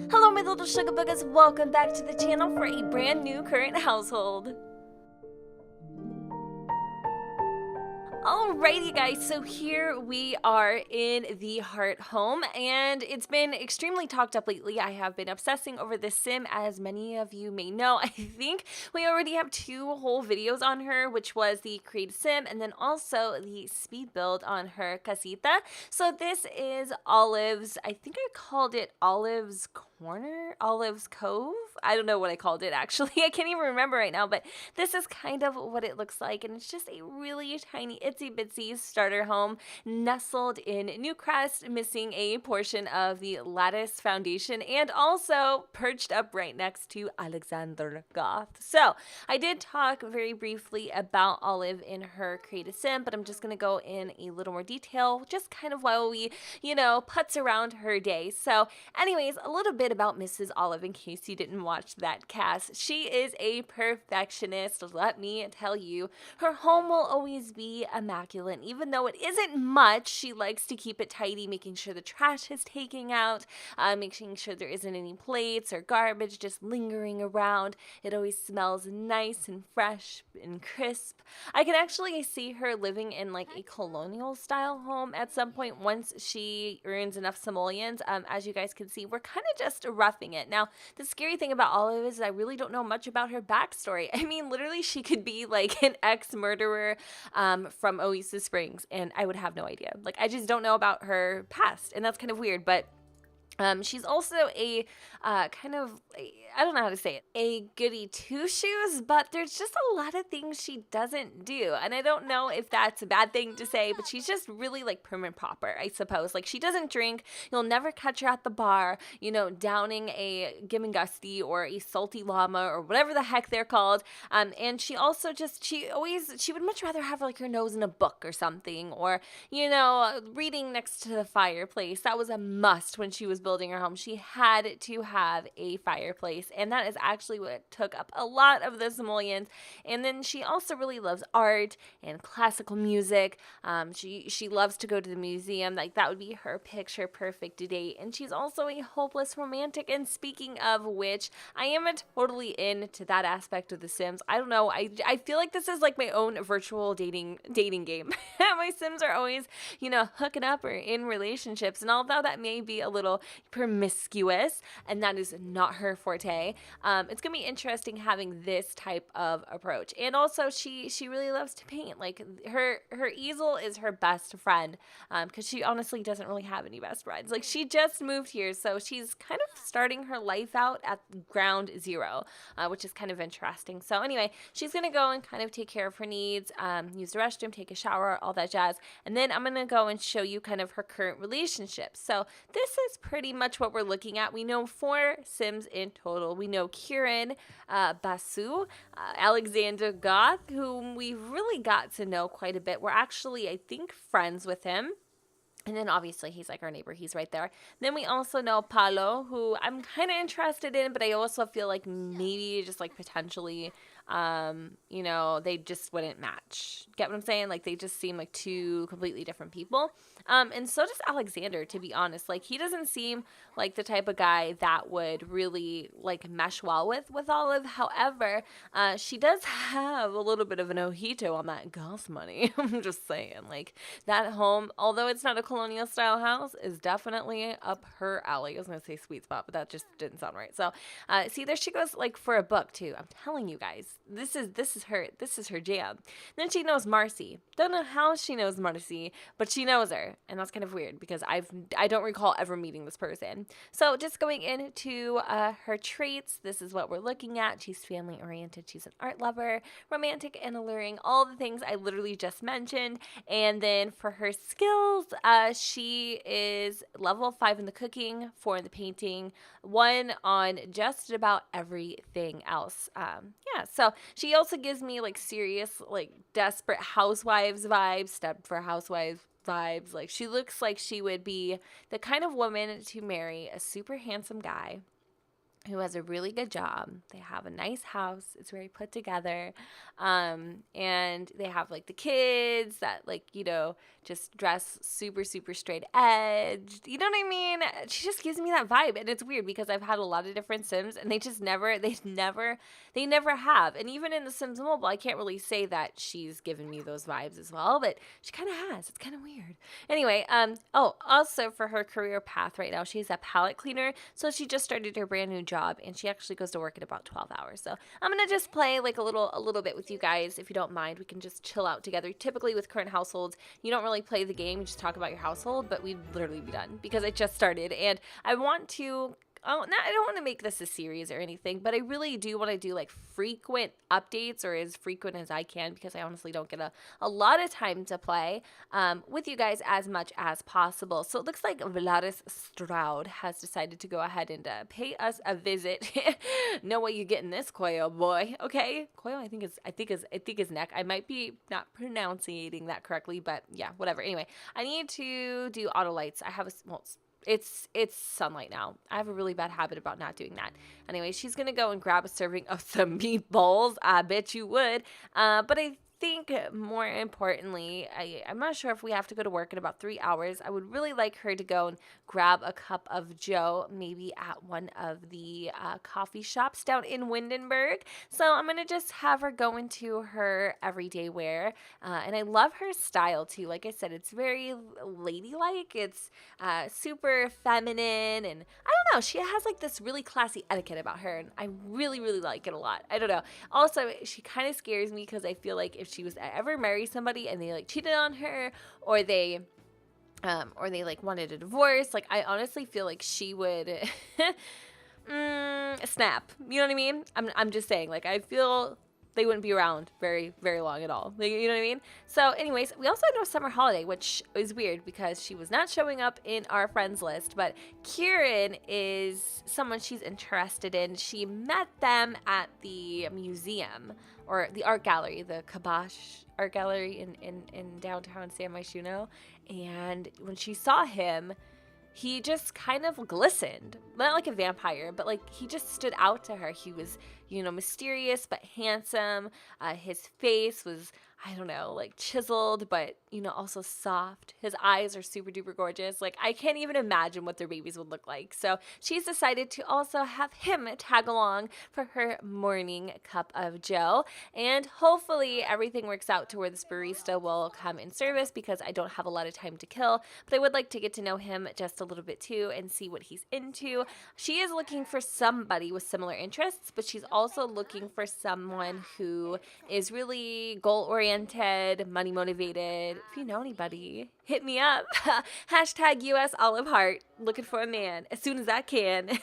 Hello my little sugar boogers, welcome back to the channel for a brand new current household. Alrighty guys, so here we are in the HART home, and it's been extremely talked up lately. I have been obsessing over this sim, as many of you may know. I think we already have 2 whole videos on her, which was the create a sim and then also the speed build on her casita. So this is Olive's, I think I called it Olive's Corner, Olive's Cove. I don't know what I called it actually. I can't even remember right now, but this is kind of what it looks like, and it's just a really tiny itsy bitsy starter home nestled in Newcrest, missing a portion of the lattice foundation and also perched up right next to Alexander Goth. So I did talk very briefly about Olive in her create a sim, but I'm just going to go in a little more detail just kind of while we, putz around her day. So anyways, a little bit about Mrs. Olive in case you didn't watch that cast. She is a perfectionist, let me tell you. Her home will always be immaculate. Even though it isn't much, she likes to keep it tidy, making sure the trash is taken out, making sure there isn't any plates or garbage just lingering around. It always smells nice and fresh and crisp. I can actually see her living in like a colonial style home at some point once she earns enough simoleons. As you guys can see, we're kind of just roughing it. Now, the scary thing about Olive is I really don't know much about her backstory. I mean, literally, she could be like an ex-murderer from Oasis Springs, and I would have no idea. Like, I just don't know about her past, and that's kind of weird, but she's also a I don't know how to say it, a goody two-shoes, but there's just a lot of things she doesn't do. And I don't know if that's a bad thing to say, but she's just really like prim and proper, I suppose. Like, she doesn't drink. You'll never catch her at the bar, downing a Gimingusty or a salty llama or whatever the heck they're called. And she also she would much rather have like her nose in a book or something, or, reading next to the fireplace. That was a must when she was building her home. She had to have a fireplace, and that is actually what took up a lot of the simoleons. And then she also really loves art and classical music. She loves to go to the museum. Like, that would be her picture perfect date. And she's also a hopeless romantic. And speaking of which, I am totally into that aspect of the Sims. I don't know. I feel like this is like my own virtual dating game. My Sims are always, hooking up or in relationships. And although that may be a little promiscuous, and that is not her forte, it's gonna be interesting having this type of approach. And also, she really loves to paint. Like, her easel is her best friend, because she honestly doesn't really have any best friends. Like, she just moved here, so she's kind of starting her life out at ground zero, which is kind of interesting. So anyway, she's gonna go and kind of take care of her needs, use the restroom, take a shower, all that jazz, and then I'm gonna go and show you kind of her current relationship. So this is pretty much what we're looking at. We know 4 Sims in total. We know Kieran, Basu, Alexander Goth, whom we really got to know quite a bit. We're actually, I think, friends with him. And then obviously he's like our neighbor. He's right there. Then we also know Palo, who I'm kind of interested in, but I also feel like maybe just like potentially, they just wouldn't match. Get what I'm saying? Like, they just seem like 2 completely different people. And so does Alexander, to be honest. Like, he doesn't seem like the type of guy that would really like mesh well with Olive. However, she does have a little bit of an ojito on that Goth money. I'm just saying, like, that home, although it's not a colonial style house, is definitely up her alley. I was gonna say sweet spot, but that just didn't sound right. So see, there she goes, like, for a book too. I'm telling you guys, this is her jam. Then she knows Marcy. Don't know how she knows Marcy, but she knows her, and that's kind of weird because I don't recall ever meeting this person. So just going into her traits, this is what we're looking at. She's family oriented, she's an art lover, romantic and alluring, all the things I literally just mentioned. And then for her skills, she is level 5 in the cooking, 4 in the painting, 1 on just about everything else. So she also gives me like serious, like desperate housewives vibes, Stepford housewives vibes. Like, she looks like she would be the kind of woman to marry a super handsome guy who has a really good job. They have a nice house. It's very put together. And they have like the kids that like, just dress super, super straight edged. You know what I mean? She just gives me that vibe. And it's weird because I've had a lot of different Sims and they never have. And even in the Sims Mobile, I can't really say that she's given me those vibes as well, but she kind of has. It's kind of weird. Anyway, also for her career path right now, she's a pallet cleaner. So she just started her brand new job and she actually goes to work in about 12 hours. So I'm going to just play like a little bit with you guys. If you don't mind, we can just chill out together. Typically with current households, you don't really play the game, you just talk about your household, but we'd literally be done because I just started and I want to I don't want to make this a series or anything, but I really do want to do like frequent updates or as frequent as I can because I honestly don't get a lot of time to play with you guys as much as possible. So it looks like Vladis Stroud has decided to go ahead and pay us a visit. Know what you get in this Koyo boy, okay? Koyo, I think is neck. I might be not pronouncing that correctly, but yeah, whatever. Anyway, I need to do auto lights. I have it's sunlight now. I have a really bad habit about not doing that. Anyway, she's going to go and grab a serving of some meatballs. I bet you would. But I think more importantly, I'm not sure if we have to go to work in about 3 hours. I would really like her to go and grab a cup of joe, maybe at one of the coffee shops down in Windenburg. So I'm going to just have her go into her everyday wear. And I love her style too. Like I said, it's very ladylike. It's super feminine. And I don't know, she has like this really classy etiquette about her. And I really, really like it a lot. I don't know. Also, she kind of scares me because I feel like if she was to ever marry somebody and they like cheated on her or they like wanted a divorce, like I honestly feel like she would snap. You know what I mean? I'm just saying, like I feel they wouldn't be around very, very long at all. Like, you know what I mean? So anyways, we also know Summer Holiday, which is weird because she was not showing up in our friends list, but Kieran is someone she's interested in. She met them at the museum or the art gallery, the Kabash art gallery in downtown San Myshuno. And when she saw him, he just kind of glistened. Not like a vampire, but like he just stood out to her. He was, mysterious but handsome. His face was, I don't know, like chiseled, but, also soft. His eyes are super duper gorgeous. Like I can't even imagine what their babies would look like. So she's decided to also have him tag along for her morning cup of joe. And hopefully everything works out to where this barista will come in service because I don't have a lot of time to kill, but I would like to get to know him just a little bit too and see what he's into. She is looking for somebody with similar interests, but she's also looking for someone who is really goal-oriented, money-motivated. If you know anybody, hit me up. Hashtag US Olive Heart. Looking for a man as soon as I can.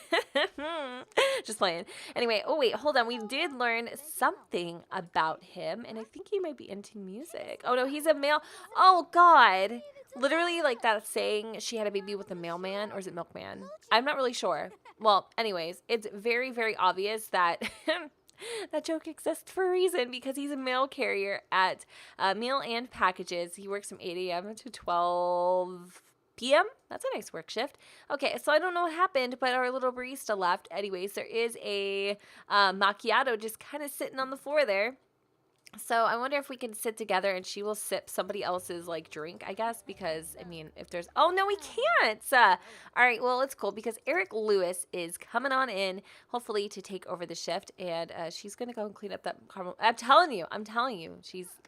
Just playing. Anyway, hold on. We did learn something about him, and I think he might be into music. Oh, no, he's a male. Oh, God. Literally, like that saying, she had a baby with a mailman, or is it milkman? I'm not really sure. Well, anyways, it's very, very obvious that that joke exists for a reason because he's a mail carrier at Mail and Packages. He works from 8 a.m. to 12 p.m. That's a nice work shift. Okay, so I don't know what happened, but our little barista left. Anyways, there is a macchiato just kind of sitting on the floor there. So I wonder if we can sit together and she will sip somebody else's like drink, I guess, because I mean, if there's, oh no, we can't. All right, well, it's cool because Eric Lewis is coming on in, hopefully to take over the shift, and she's gonna go and clean up that caramel. I'm telling you,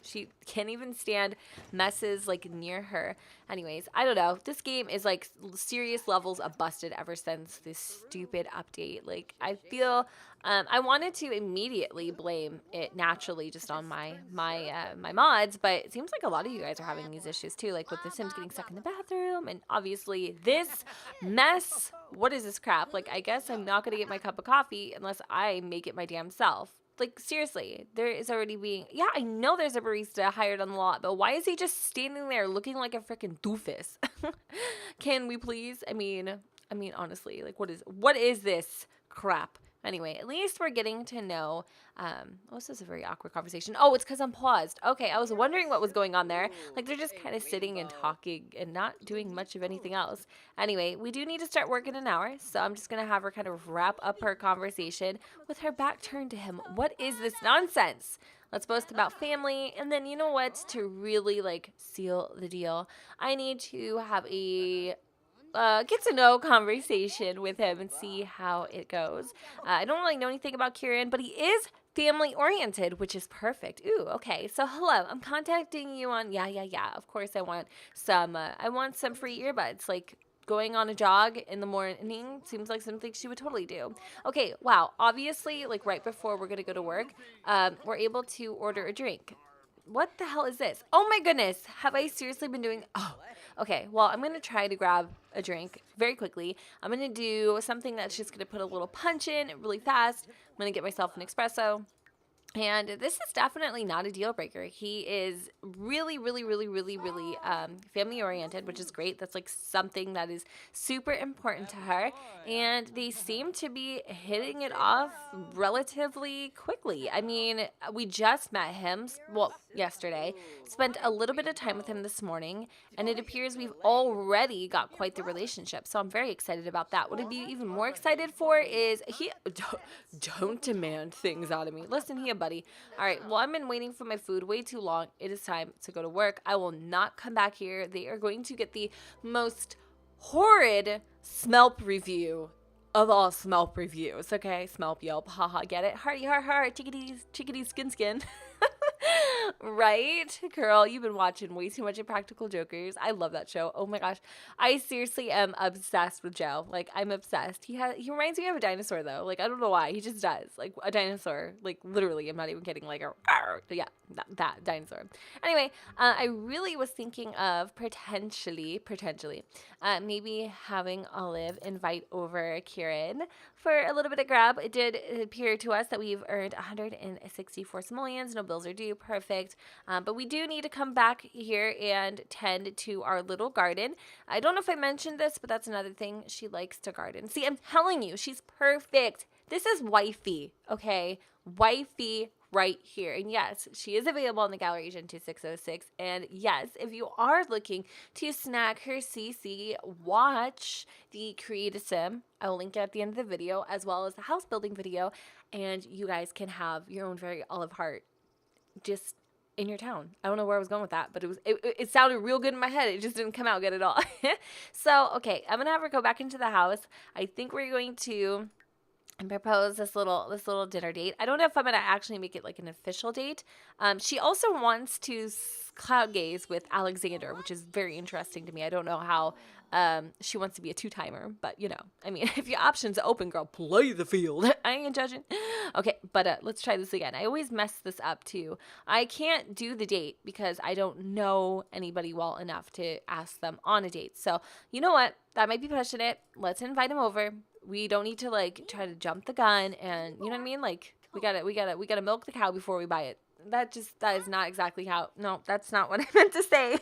she can't even stand messes like near her. Anyways, I don't know. This game is like serious levels of busted ever since this stupid update. Like I feel. I wanted to immediately blame it naturally just on my mods, but it seems like a lot of you guys are having these issues too, like with the Sims getting stuck in the bathroom, and obviously this mess. What is this crap? Like, I guess I'm not going to get my cup of coffee unless I make it my damn self. Like, seriously, there is already being, yeah, I know there's a barista hired on the lot, but why is he just standing there looking like a freaking doofus? Can we please? I mean, honestly, like, what is this crap? Anyway, at least we're getting to know. This is a very awkward conversation. Oh, it's because I'm paused. Okay, I was wondering what was going on there. Like they're just kind of sitting and talking and not doing much of anything else. Anyway, we do need to start work in an hour, so I'm just gonna have her kind of wrap up her conversation with her back turned to him. What is this nonsense? Let's boast about family, and then you know what? To really like seal the deal, I need to have a get to know conversation with him and see how it goes. I don't really know anything about Kieran, but he is family oriented, which is perfect. Ooh, okay. So hello, I'm contacting you on yeah. Of course, I want some free earbuds. Like going on a jog in the morning seems like something she would totally do. Okay, wow. Obviously, like right before we're gonna go to work, we're able to order a drink. What the hell is this? Oh my goodness. Have I seriously been doing... Oh, okay. Well, I'm going to try to grab a drink very quickly. I'm going to do something that's just going to put a little punch in really fast. I'm going to get myself an espresso. And this is definitely not a deal breaker. He is really family oriented, which is great. That's like something that is super important to her. And they seem to be hitting it off relatively quickly. I mean, we just met him, yesterday, spent a little bit of time with him this morning, and it appears we've already got quite the relationship. So I'm very excited about that. What I'd be even more excited for is don't demand things out of me. Listen here, buddy. All right, well, I've been waiting for my food way too long. It is time to go to work. I will not come back here. They are going to get the most horrid Smelp review of all Smelp reviews. Okay, Smelp Yelp. Haha, get it? Hearty, heart, chickadee, skin. Right? Girl, you've been watching way too much Impractical Jokers. I love that show. Oh my gosh. I seriously am obsessed with Joe. Like, I'm obsessed. He reminds me of a dinosaur, though. Like, I don't know why. He just does. Like, a dinosaur. Like, literally, I'm not even kidding. Like, that dinosaur. Anyway, I really was thinking of potentially, maybe having Olive invite over Kieran for a little bit of grab. It did appear to us that we've earned 164 simoleons. No bills are due. Perfect. But we do need to come back here and tend to our little garden. I don't know if I mentioned this, but that's another thing. She likes to garden. See, I'm telling you, she's perfect. This is wifey, okay? Wifey right here. And yes, she is available on the Gallery Agent 2606. And yes, if you are looking to snack her CC, watch the Create a Sim. I will link it at the end of the video, as well as the house building video. And you guys can have your own very Olive Heart just in your town. I don't know where I was going with that, but it sounded real good in my head. It just didn't come out good at all. So, okay, I'm going to have her go back into the house. I think we're going to propose this little dinner date. I don't know if I'm going to actually make it like an official date. She also wants to cloud gaze with Alexander, which is very interesting to me. I don't know how she wants to be a two-timer, but you know, I mean, if your options are open, girl, play the field. I ain't judging. Okay, but let's try this again. I always mess this up too. I can't do the date because I don't know anybody well enough to ask them on a date. So you know what? That might be pushing it. Let's invite him over. We don't need to like try to jump the gun, and you know what I mean? Like we gotta milk the cow before we buy it. That is not exactly how, no, that's not what I meant to say.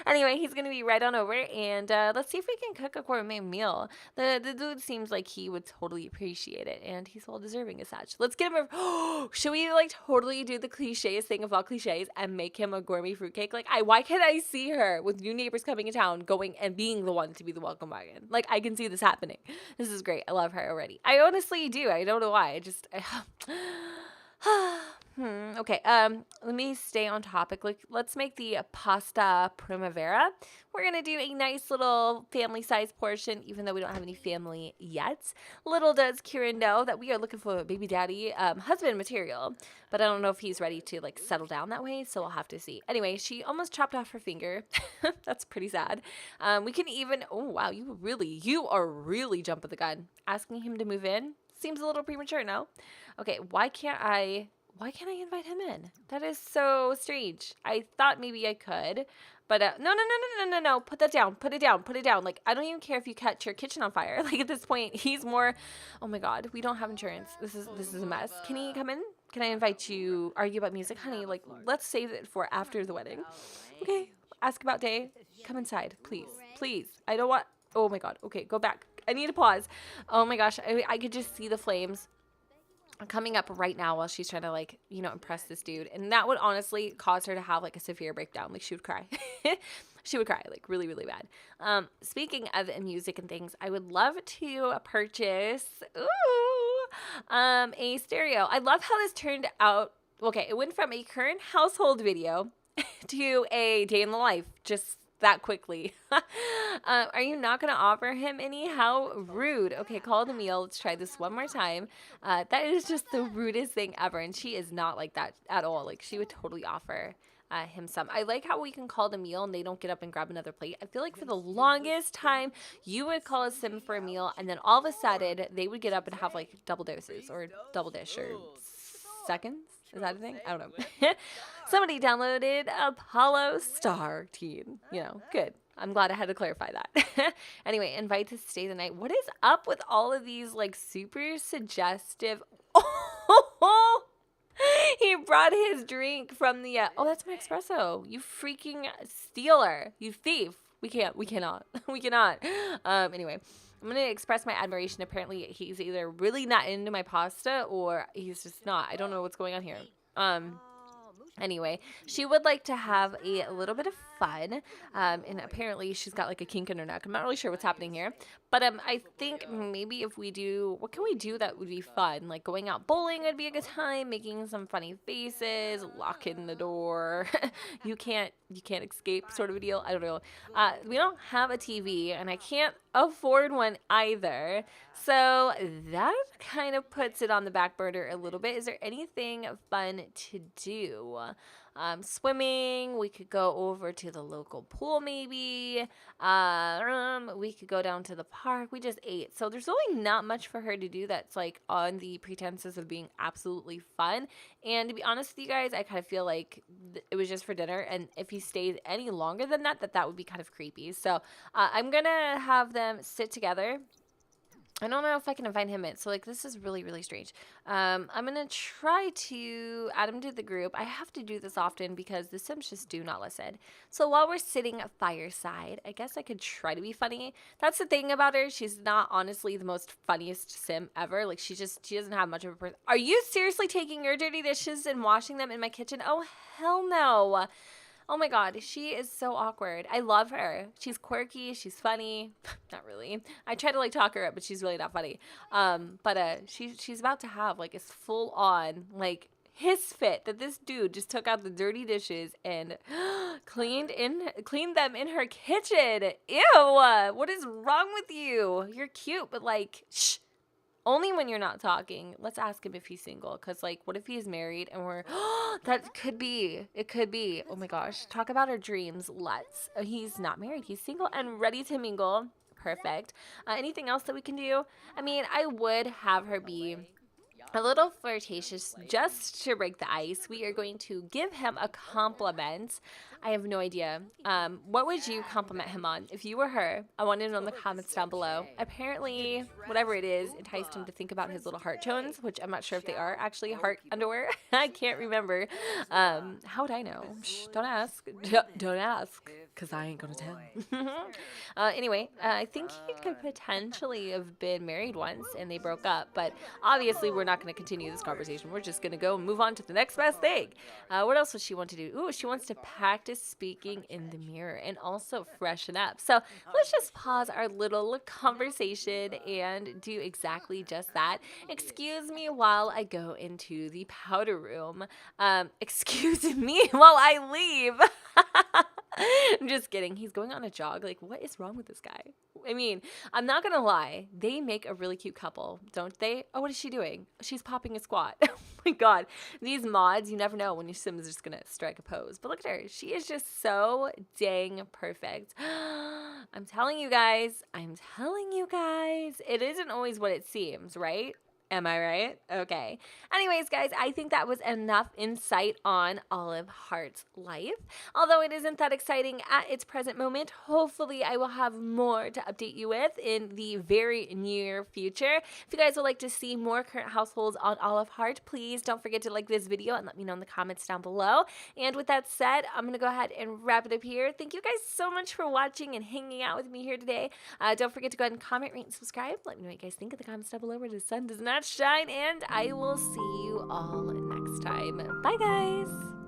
Anyway, he's going to be right on over, and let's see if we can cook a gourmet meal. The dude seems like he would totally appreciate it, and he's well deserving as such. Let's get him a, should we like totally do the cliches thing of all cliches and make him a gourmet fruitcake? Like, why can't I see her with new neighbors coming in town going and being the one to be the welcome wagon? Like, I can see this happening. This is great. I love her already. I honestly do. I don't know why. Okay, let me stay on topic. Let's make the pasta primavera. We're going to do a nice little family-sized portion, even though we don't have any family yet. Little does Kieran know that we are looking for a baby daddy husband material, but I don't know if he's ready to, like, settle down that way, so we'll have to see. Anyway, she almost chopped off her finger. That's pretty sad. We can even, oh, wow, you are really jumping the gun. Asking him to move in seems a little premature, no? Okay, why can't I invite him in? That is so strange. I thought maybe I could, but no. Put that down. Put it down. Like, I don't even care if you catch your kitchen on fire. Like, at this point, he's more, oh my God, we don't have insurance. This is a mess. Can he come in? Can I invite you? Argue about music? Honey, like, let's save it for after the wedding. Okay. Ask about day. Come inside, please. I don't want, oh my God. Okay, go back. I need to pause. Oh my gosh, I could just see the flames coming up right now while she's trying to, like, you know, impress this dude. And that would honestly cause her to have like a severe breakdown. Like, she would cry. She would cry, like, really, really bad. Speaking of music and things, I would love to purchase a stereo. I love how this turned out. Okay, it went from a current household video to a day in the life, just that quickly. Are you not going to offer him any? How rude. Okay, call the meal. Let's try this one more time. That is just the rudest thing ever, and she is not like that at all. Like, she would totally offer him some. I like how we can call the meal and they don't get up and grab another plate. I feel like for the longest time, you would call a sim for a meal, and then all of a sudden, they would get up and have like double doses or double dish or seconds. Is that a thing? I don't know. Somebody downloaded Apollo Star Teen. You know, good. I'm glad I had to clarify that. Anyway, invite to stay the night. What is up with all of these, like, super suggestive... Oh, he brought his drink from the... oh, that's my espresso. You freaking stealer. You thief. We cannot. We cannot. Anyway, I'm going to express my admiration. Apparently, he's either really not into my pasta or he's just not. I don't know what's going on here. Anyway, she would like to have a little bit of fun, and apparently she's got like a kink in her neck. I'm not really sure what's happening here, but I think maybe if we do, what can we do that would be fun? Like going out bowling would be a good time, making some funny faces, locking the door, you can't escape sort of a deal. I don't know. We don't have a TV, and I can't afford one either, so that kind of puts it on the back burner a little bit. Is there anything fun to do? Swimming, we could go over to the local pool maybe. We could go down to the park. We just ate. So there's really not much for her to do that's like on the pretenses of being absolutely fun. And to be honest with you guys, I kind of feel like it was just for dinner. And if he stayed any longer than that, that would be kind of creepy. So I'm going to have them sit together. I don't know if I can invite him in. So, like, this is really, really strange. I'm going to try to add him to the group. I have to do this often because the Sims just do not listen. So, while we're sitting at fireside, I guess I could try to be funny. That's the thing about her. She's not honestly the most funniest Sim ever. Like, she doesn't have much of a person. Are you seriously taking your dirty dishes and washing them in my kitchen? Oh, hell no. Oh my God, she is so awkward. I love her. She's quirky. She's funny. Not really. I try to like talk her up, but she's really not funny. But she's about to have like a full on like his fit that this dude just took out the dirty dishes and cleaned them in her kitchen. Ew! What is wrong with you? You're cute, but like, shh. Only when you're not talking. Let's ask him if he's single. Because, like, what if he's married and we're... that could be. It could be. Oh, my gosh. Talk about our dreams. Let's. He's not married. He's single and ready to mingle. Perfect. Anything else that we can do? I mean, I would have her be a little flirtatious just to break the ice. We are going to give him a compliment. I have no idea. What would you compliment him on if you were her? I want to know in the comments down below. Apparently, whatever it is, enticed him to think about his little heart tones, which I'm not sure if they are actually heart underwear. I can't remember. How would I know? Shh, don't ask. Don't ask, because I ain't going to tell. Anyway, I think he could potentially have been married once and they broke up, but obviously we're not going to continue this conversation. We're just going to go and move on to the next best thing. What else does she want to do? Ooh, she wants to practice speaking in the mirror and also freshen up. So let's just pause our little conversation and do exactly just that. Excuse me while I go into the powder room. Excuse me while I leave. I'm just kidding. He's going on a jog. Like, what is wrong with this guy? I mean, I'm not going to lie. They make a really cute couple, don't they? Oh, what is she doing? She's popping a squat. Oh my God. These mods, you never know when your sim is just going to strike a pose. But look at her. She is just so dang perfect. I'm telling you guys. It isn't always what it seems, right? Am I right? Okay. Anyways, guys, I think that was enough insight on Olive Heart's life. Although it isn't that exciting at its present moment, hopefully I will have more to update you with in the very near future. If you guys would like to see more current households on Olive Heart, please don't forget to like this video and let me know in the comments down below. And with that said, I'm going to go ahead and wrap it up here. Thank you guys so much for watching and hanging out with me here today. Don't forget to go ahead and comment, rate, and subscribe. Let me know what you guys think in the comments down below where the sun does not shine, and I will see you all next time. Bye, guys.